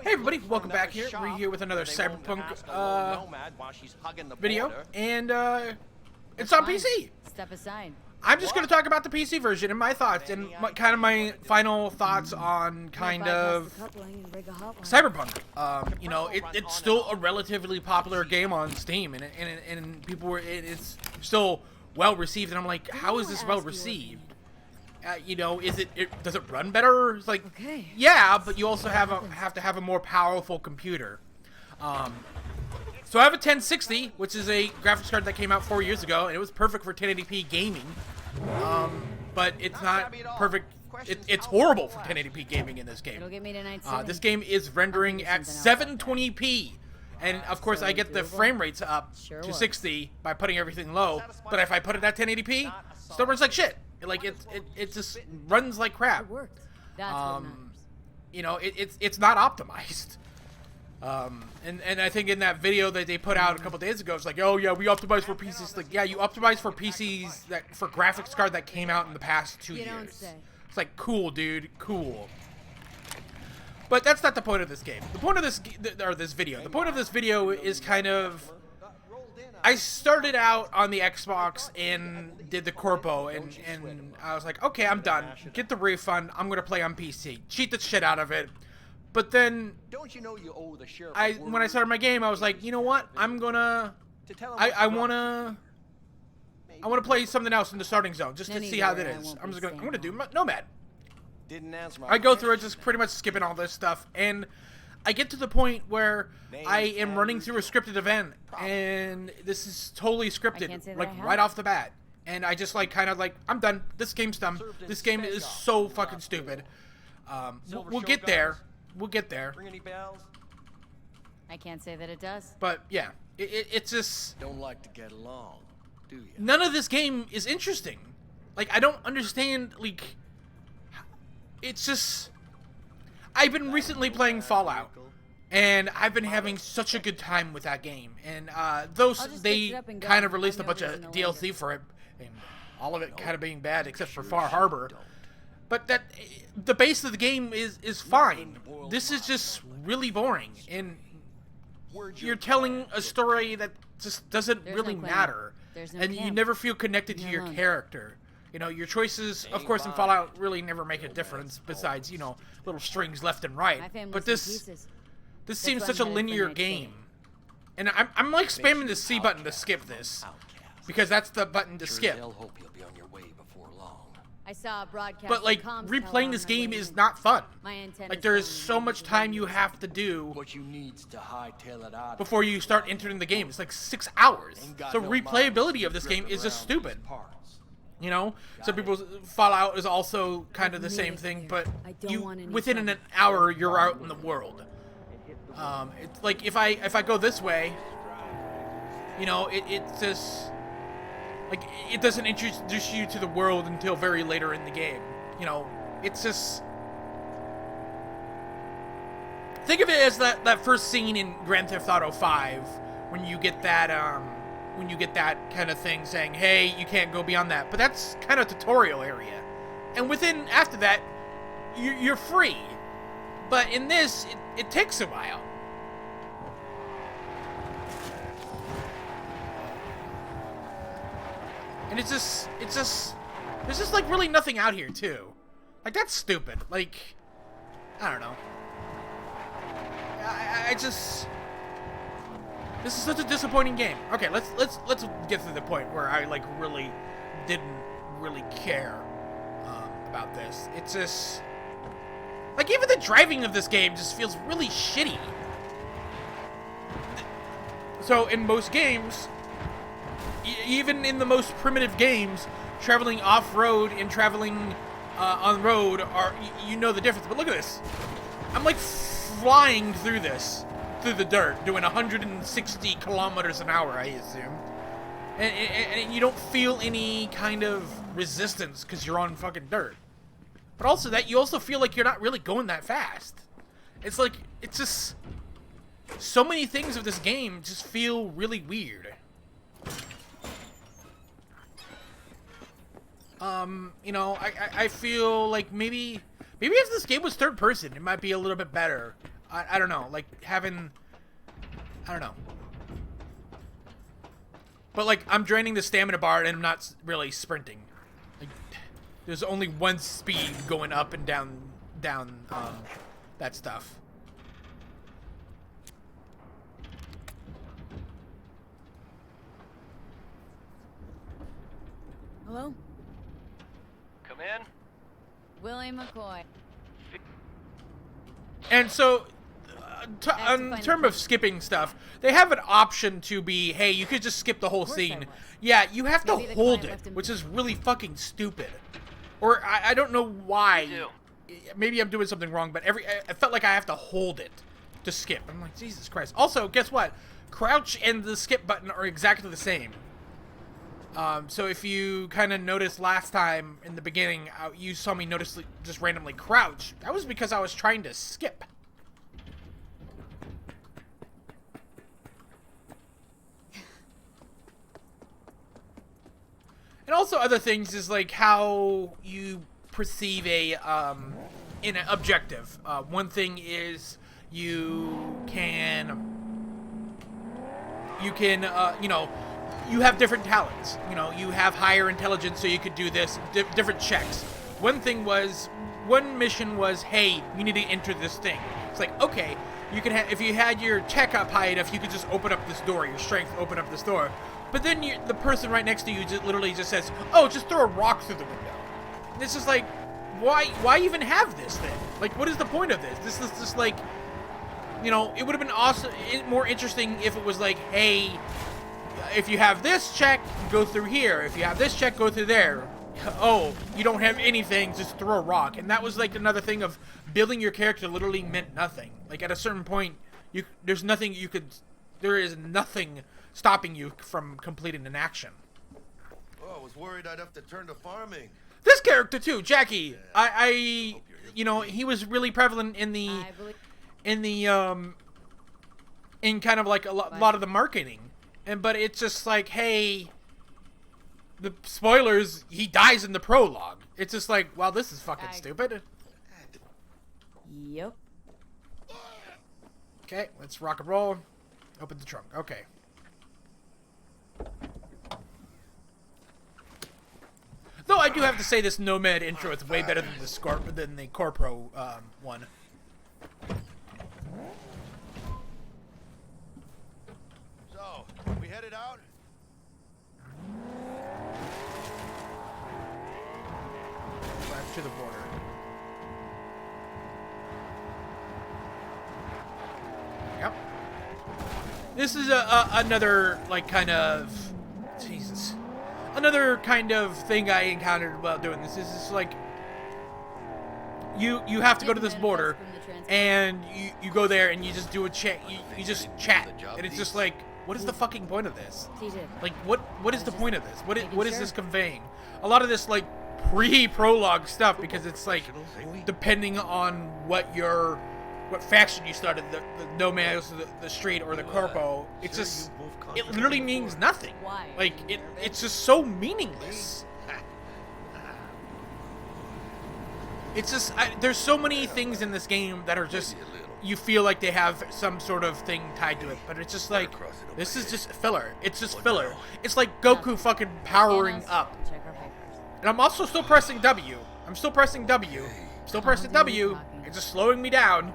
Hey everybody, welcome back here. We're here with another Cyberpunk video, and it's on PC. Step aside. I'm just going to talk about the PC version and my thoughts, and kind of my final thoughts on kind of Cyberpunk. You know, it's still a relatively popular game on Steam, and people were, it's still well received, and I'm like, how is this well received? You know, does it run better? It's like, okay. Yeah, but you also have to have a more powerful computer. So I have a 1060, which is a graphics card that came out 4 years ago, and it was perfect for 1080p gaming. But it's not perfect. It's horrible for 1080p gaming in this game. It'll get me to this game is rendering at 720p. And of course, I get the frame rates up to 60 by putting everything low. But if I put it at 1080p, it still runs like shit. Like it just runs like crap. It worked. That's what matters. You know, it's not optimized. And I think in that video that they put out a couple days ago, it's like, oh yeah, we optimize for PCs. Like, yeah, you optimize for PCs for graphics card that came out in the past 2 years. It's like, cool, dude, cool. But that's not the point of this game. The point of this video. The point of this video is kind of, I started out on the Xbox and did the corpo, and I was like, okay, I'm done. Get the refund. I'm gonna play on PC. Cheat the shit out of it. But then, when I started my game, I was like, you know what? I wanna play something else in the starting zone just to see how that is. I'm gonna do Nomad. I go through it, just pretty much skipping all this stuff, and I get to the point where I am running through a scripted event, and this is totally scripted, like right off the bat. And I just kind of I'm done. This game's done. This game is so fucking stupid. We'll get there. We'll get there. I can't say that it does. But yeah, it's just don't like to get along, do you? None of this game is interesting. Like, I don't understand. Like, it's just. I've been recently playing Fallout, and I've been having such a good time with that game. And they kind of released a bunch of DLC for it, and all of it kind of being bad except for Far Harbor. But the base of the game is fine. This is just really boring, and you're telling a story that just doesn't really matter, and you never feel connected to your character. You know, your choices, of course, in Fallout really never make a difference, besides, you know, little strings left and right. But this seems such a linear game. And I'm like spamming the C button to skip this, because that's the button to skip. I saw a broadcast. But like, replaying this game is not fun. Like, there is so much time you have to do before you start entering the game. It's like 6 hours. So replayability of this game is just stupid. You know, some people, Fallout is also kind of the same thing, but within an hour you're out in the world. It's like, if I go this way, you know, it's just like, it doesn't introduce you to the world until very later in the game. You know, it's just, think of it as that first scene in Grand Theft Auto 5 when you get that kind of thing saying, hey, you can't go beyond that. But that's kind of tutorial area. And after that, you're free. But in this, it takes a while. And it's just, there's just like really nothing out here too. Like, that's stupid. Like, I don't know. I just, this is such a disappointing game. Okay, let's get to the point where I like really didn't really care about this. It's just like, even the driving of this game just feels really shitty. So in most games, even in the most primitive games, traveling off-road and traveling on road you know the difference. But look at this. I'm like flying through the dirt, doing 160 kilometers an hour, I assume. And you don't feel any kind of resistance because you're on fucking dirt. But also that you also feel like you're not really going that fast. It's like, it's just, so many things of this game just feel really weird. You know, I feel like maybe if this game was third person, it might be a little bit better. I don't know, like having, I don't know. But like I'm draining the stamina bar and I'm not really sprinting. Like, there's only one speed going up and down that stuff. Hello? Come in. Willie McCoy. And so, in terms of skipping stuff, they have an option to be, hey, you could just skip the whole scene. Yeah, you have to hold it, which is really fucking stupid. Or I don't know why. Maybe I'm doing something wrong, but I felt like I have to hold it to skip. I'm like, Jesus Christ. Also, guess what? Crouch and the skip button are exactly the same. So if you kind of noticed last time in the beginning, you saw me just randomly crouch. That was because I was trying to skip. And also other things is like how you perceive an objective. One thing is you can you know, you have different talents. You know, you have higher intelligence, so you could do this, different checks. One mission was, hey, you need to enter this thing. It's like, okay, you can if you had your tech up high enough, you could just open up this door, your strength open up this door. But then the person right next to you literally just says, oh, just throw a rock through the window. And it's just like, why even have this thing? Like, what is the point of this? This is just like, you know, it would have been awesome, more interesting if it was like, hey, if you have this check, go through here. If you have this check, go through there. Oh, you don't have anything, just throw a rock. And that was like another thing of building your character literally meant nothing. Like at a certain point, there is nothing stopping you from completing an action. Oh, I was worried I'd have to turn to farming. This character too, Jackie. You know, he was really prevalent in kind of like a lot of the marketing. But it's just like, hey, the spoilers, he dies in the prologue. It's just like, wow, this is fucking stupid. Yep. Okay, let's rock and roll. Open the trunk. Okay. Though I do have to say this Nomad intro is way better than the Corpro one. So, we headed out? Drive to the border. Yep. This is another, like, kind of... Jesus. Another kind of thing I encountered while doing this. This is like... You have to go to this border, and you go there, and you just do a chat. You just chat. And it's just like, what is the fucking point of this? Like, what is the point of this? What is this conveying? A lot of this, like, pre-prologue stuff, because it's like, depending on what faction you started, the Nomads, the Street, or the Corpo, it's just, it literally means nothing. Like, it's just so meaningless. It's just, there's so many things in this game that are just, you feel like they have some sort of thing tied to it, but it's just like, this is just filler. It's just filler. It's like Goku fucking powering up. And I'm also still pressing W. I'm still pressing W. Still pressing W. It's just slowing me down.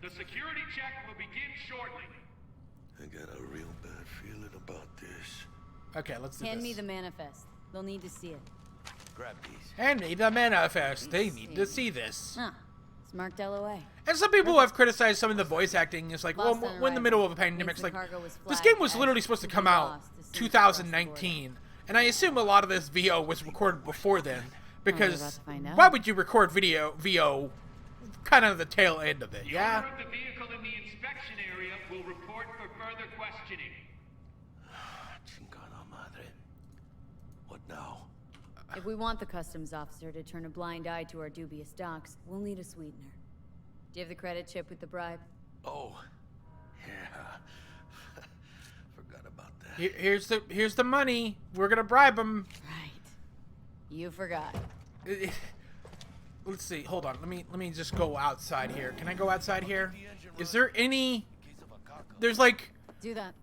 The security check will begin shortly. I got a real bad feeling about this. Okay, let's do this. Hand me the manifest. They'll need to see it. Grab these. Hand me the manifest. They need to see this. Huh. It's marked LOA. And some people have criticized some of the voice acting. It's like, well, we're in the middle of a pandemic. It's like, this game was literally supposed to come out 2019. And I assume a lot of this VO was recorded before then. Because why would you record VO kind of the tail end of it, yeah? The owner of the vehicle in the inspection area will report for further questioning. Chingada madre. What now? If we want the customs officer to turn a blind eye to our dubious docks, we'll need a sweetener. Do you have the credit chip with the bribe? Oh, yeah. Forgot about that. Here's the money. We're gonna bribe him. Right. You forgot. Let's see. Hold on. Let me just go outside here. Can I go outside here? Is there any? There's like. Do that.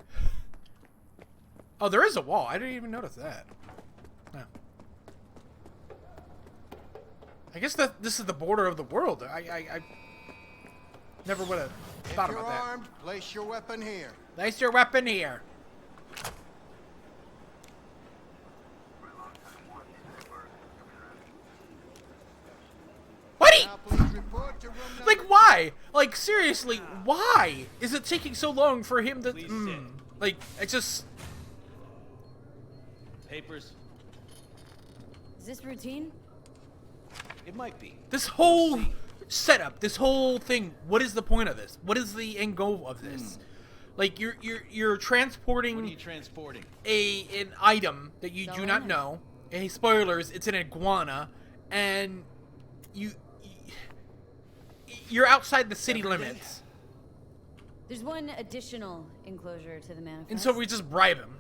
Oh, there is a wall. I didn't even notice that. No. I guess that this is the border of the world. I never would have thought about that. Armed, place your weapon here. Place your weapon here. What? Now please report to room number... Like, why? Like, seriously, why is it taking so long for him to? Like, I just. Papers? Is this routine? It might be. This whole setup, this whole thing. What is the point of this? What is the end goal of this? Like, you're transporting. What are you transporting? An item that you do not Selling it. know. Hey, spoilers! It's an iguana, and you're outside the city limits, There's one additional enclosure to the manifest. and so we just bribe him.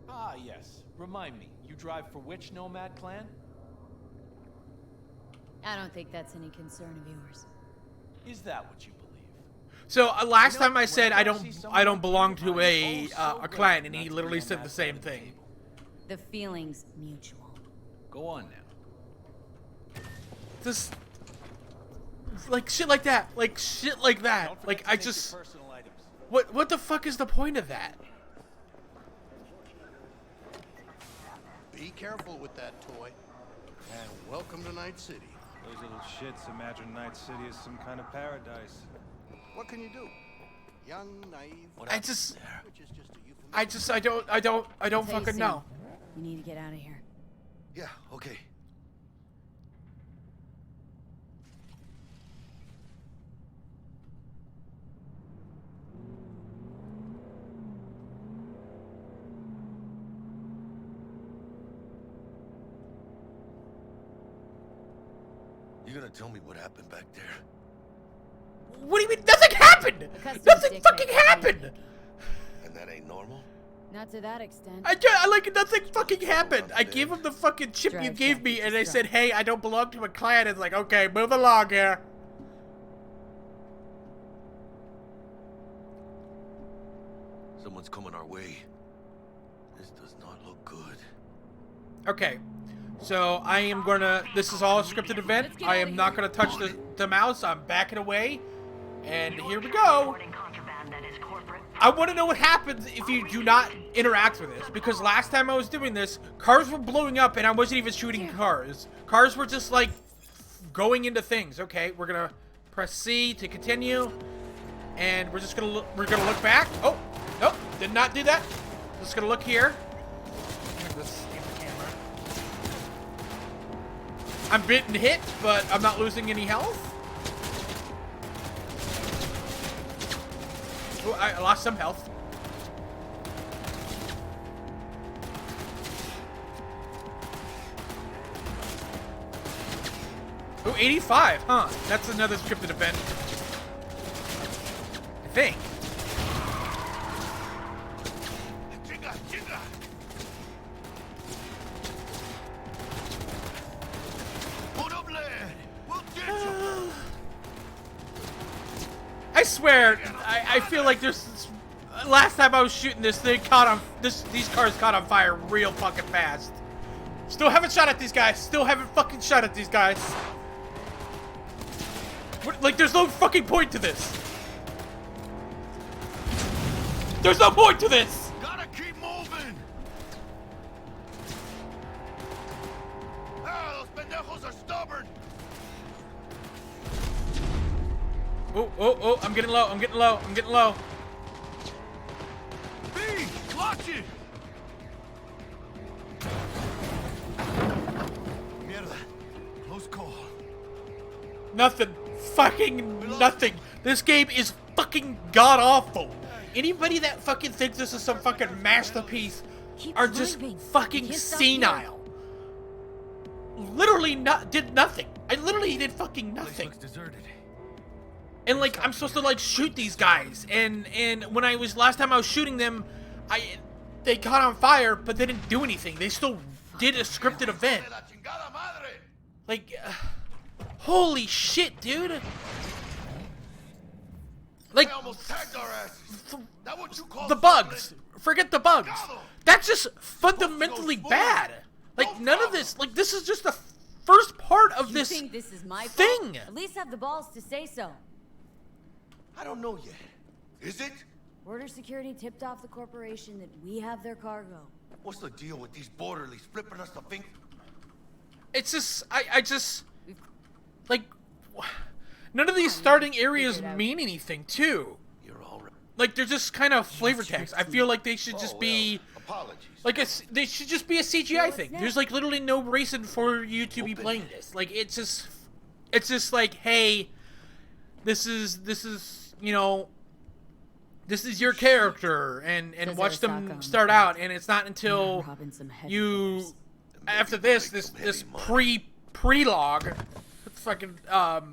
Ah, yes. Remind me, you drive for which nomad clan? I don't think that's any concern of yours. Is that what you believe? So last You know, time I said whenever I I see don't someone belong to oh, so a great clan, and not he to be literally on said that the side same of the thing. table. The feeling's mutual. Go on now. Just like shit like that, like shit like that. Don't forget Like to I take your just personal items. what the fuck is the point of that? Be careful with that toy. And welcome to Night City. Those little shits imagine Night City is some kind of paradise. What can you do? Young, naive, I just which is just a euphemism. I don't I'll tell you fucking soon. know. You need to get out of here. Yeah, okay. You gonna tell me what happened back there? What do you mean? Nothing happened. custom Nothing stick fucking makes me happened. And that ain't normal? Not to that extent. I like nothing fucking happened. I gave him the fucking chip you Drive gave back me, to and I Stripe. said, "Hey, I don't belong to a clan." It's like, okay, move along here. Someone's coming our way. This does not look good. Okay, so I am gonna. This is all a scripted event. Let's get I outta am not here. gonna touch the mouse. I'm backing away, and here we go. I want to know what happens if you do not interact with this, because last time I was doing this, cars were blowing up and I wasn't even shooting cars. Cars were just like going into things. Okay, we're gonna press C to continue, and we're just gonna look back. Oh, nope, did not do that. Just gonna look here. This in the camera. I'm bitten hit, but I'm not losing any health. Oh, I lost some health. Oh, 85, huh? That's another scripted event. I think. I swear, I feel like there's. Last time I was shooting this thing caught on these cars caught on fire real fucking fast. Still haven't shot at these guys. Still haven't fucking shot at these guys. Like, there's no fucking point to this. There's no point to this. Gotta keep moving. Ah, those pendejos are stubborn. Oh, I'm getting low. I'm getting low. I'm getting low. B, watch it. Mierda. Close call. Nothing. Fucking nothing. This game is fucking god awful. Anybody that fucking thinks this is some fucking masterpiece Keep are just driving. fucking You can't stop here. senile. literally did nothing. I literally did fucking Place nothing. looks deserted. And like I'm supposed to like shoot these guys, and when last time I was shooting them, they caught on fire, but they didn't do anything. They still did a scripted event. Like, holy shit, dude. Like, They almost tagged our asses. That what you call the bugs. Forget the bugs. That's just fundamentally bad. Like, none of this, like, this is just the first part of You this think this is my thing. fault? At least have the balls to say so. I don't know yet. Is it? Border security tipped off the corporation that we have their cargo. What's the deal with these borderlies flipping us the finger? It's just, I just, like, none of these starting areas mean anything, too. You're all right. Like, they're just kind of flavor text. I feel like they should just be, Apologies. like, they should just be a CGI thing. There's, like, literally no reason for you to be playing this. Like, it's just like, hey, this is, you know, this is your character, and watch them start out, and it's not until you, after this prologue, fucking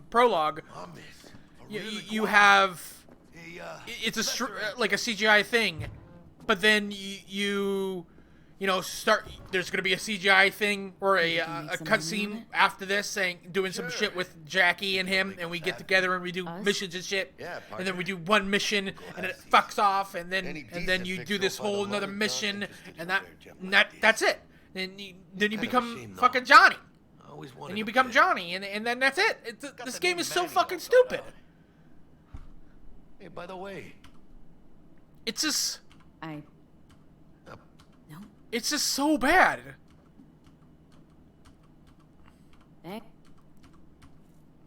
prologue, you have, it's like a CGI thing, but then you know, there's gonna be a CGI thing or a cutscene after this doing some shit with Jackie and him, and we get together and we do missions and shit, and then we do one mission and it fucks off, and then you do this whole another mission, and that's it. Then you become fucking Johnny, and you become Johnny, and then that's it. This game is so fucking stupid. Hey, by the way, It's just. No. It's just so bad. Eh?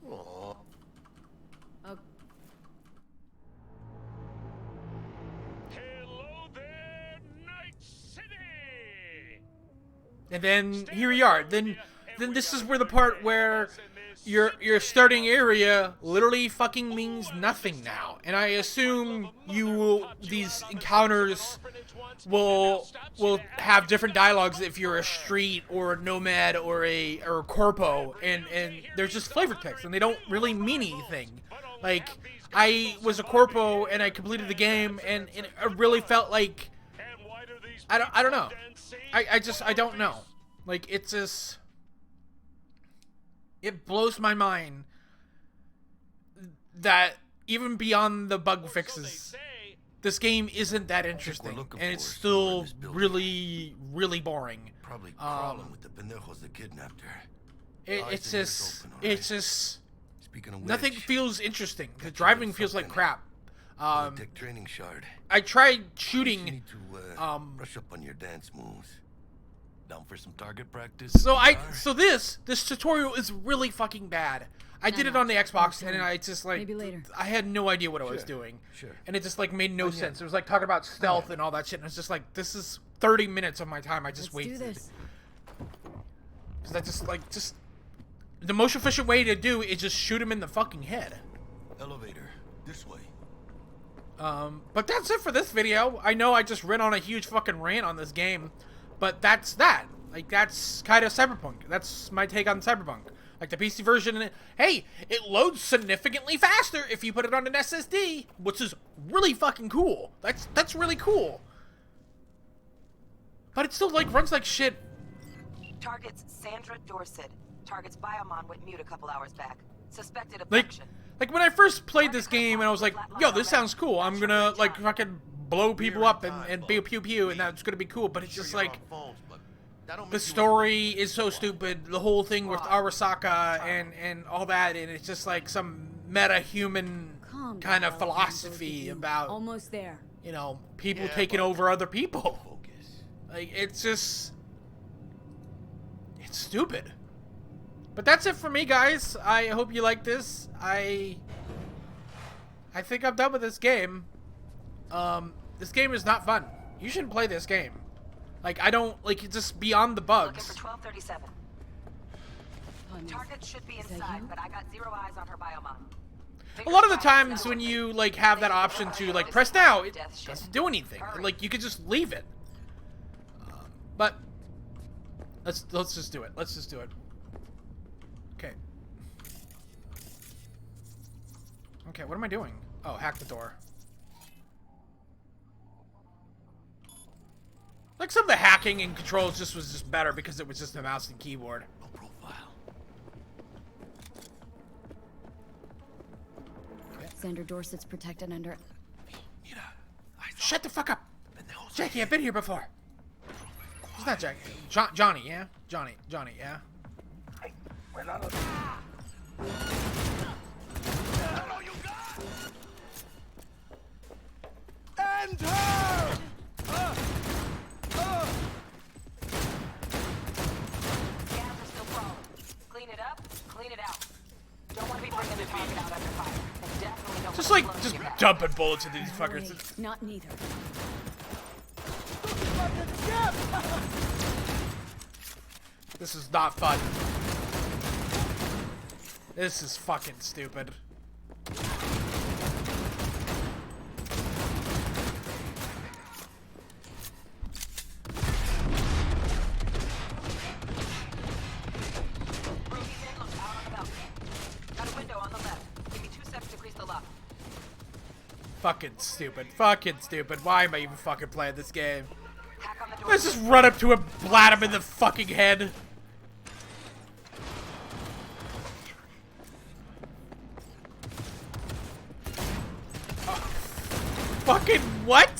aw, Oh. Hello there, Night City! And then here we are. Then this is where the part where your starting area literally fucking means nothing now. And I assume these encounters will have different dialogues if you're a street or a nomad or a corpo, and they're just flavor text and they don't really mean anything. Like, I was a corpo and I completed the game, and it really felt like I don't know. I don't know. Like, it's just, it blows my mind that even beyond the bug fixes, this game isn't that interesting, and it's still really, really boring. probably crawling with the pendejos that kidnapped her. It's just, Speaking of which, nothing feels interesting. The driving feels like crap. tech training shard. I tried You shooting. need to brush up on your dance moves. Down for some target practice? So this tutorial is really fucking bad. I did it on the Xbox, and I just like, Maybe later. I had no idea what I was doing. Sure. And it just like made no sense. It was like talking about stealth and all that shit, and it's just like, this is 30 minutes of my time I just Let's do wasted. this. Because I just the most efficient way to do is just shoot him in the fucking head. Elevator. This way. But that's it for this video. I know I just ran on a huge fucking rant on this game, but that's that. Like, that's kind of Cyberpunk. That's my take on Cyberpunk. Like, the PC version, hey, it loads significantly faster if you put it on an SSD, which is really fucking cool. That's really cool. But it still, like, runs like shit. Targets Sandra Dorset. Targets Biomon went mute a couple hours back. Suspected Like, abduction. when I first played this game and I was like, yo, this sounds cool. I'm gonna, like, fucking blow people up and pew pew pew, and that's gonna be cool. But it's just like, the story is so stupid. The whole thing with Arasaka and all that, and it's just like some meta-human Calm kind of down, philosophy both of you. about, Almost there. you know, people Yeah, taking but- over other people. Focus. Like, it's just, it's stupid. But that's it for me, guys. I hope you like this. I think I'm done with this game. This game is not fun. You shouldn't play this game. Like, I don't, like, it's just beyond the Looking bugs. for 1237. Target should be Is that inside, you? but I got zero eyes on her Biomon. A lot of the times when you, like, have that option to, like, press now, it doesn't do anything. Like, you could just leave it. But let's just do it. Let's just do it. Okay, what am I doing? Oh, hack the door. Like some of the hacking and controls just was just better because it was just a mouse and keyboard. No profile. Sandra Dorset's protected under... Mira, I thought Shut the fuck up! pendejos. Jackie, I've been here before. It's not Jackie. Johnny, yeah? Johnny, yeah? End her! Gas is still falling. Clean it up, clean it out. Don't want to be bringing the target out under fire. And definitely don't Just want like, to just blow you back. dumping bullets into these No fuckers. way, not neither. This is not fun. This is fucking stupid. Room he's in looks out on the balcony. Got a window on the left. Give me 2 seconds to grease the lock. Fucking stupid. Fucking stupid. Why am I even fucking playing this game? Hack on the door. Let's just run up to him, blat him in the fucking head. Fucking what?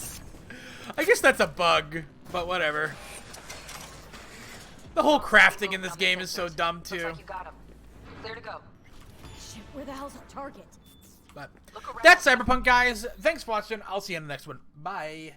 I guess that's a bug, but whatever. The whole crafting in this game is so dumb Looks too. like you got him. Clear to go. Shit, where the hell's our target? But Look around. that's Cyberpunk, guys. Thanks for watching. I'll see you in the next one. Bye.